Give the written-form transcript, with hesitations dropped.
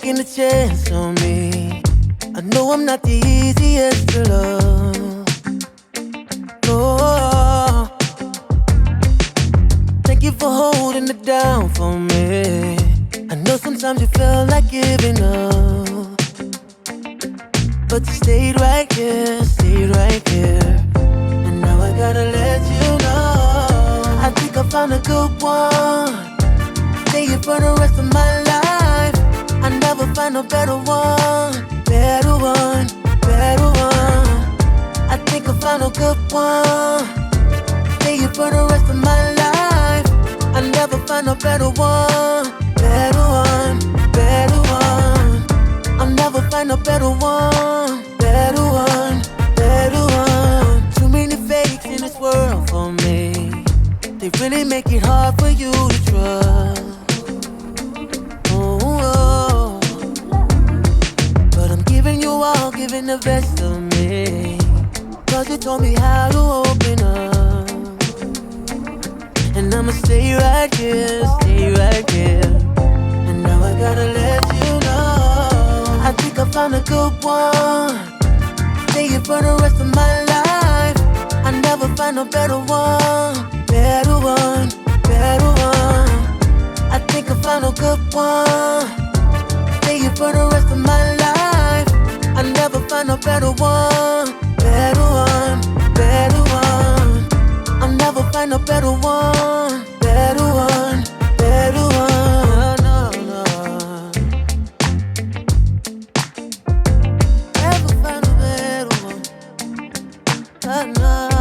taking a chance on me. I know I'm not the easiest to love. Oh, thank you for holding it down for me. I know sometimes you felt like giving up, but you stayed right here, stayed right here. And now I gotta let you know, I think I found a good one. Stay here for the rest of my life. I never find a better one, better one, better one. I think I found a good one. Stay here for the rest of my life. I never find a better one, better one, better one. I'll never find a better one, better one, better one. Too many fakes in this world for me. They really make it hard for you to trust. Oh, but I'm giving you all, giving the best of me. Cause you told me how to open up. And I'ma stay right here, stay right here. And now I gotta let you know, I think I found a good one. Stay here for the rest of my life. I never find a better one, better one, better one. I think I found a good one. Stay here for the rest of my life. I never find a better one, better one, better one. I'll never find a better one, better one, better one. No, no, no. Never find a better one. No, no.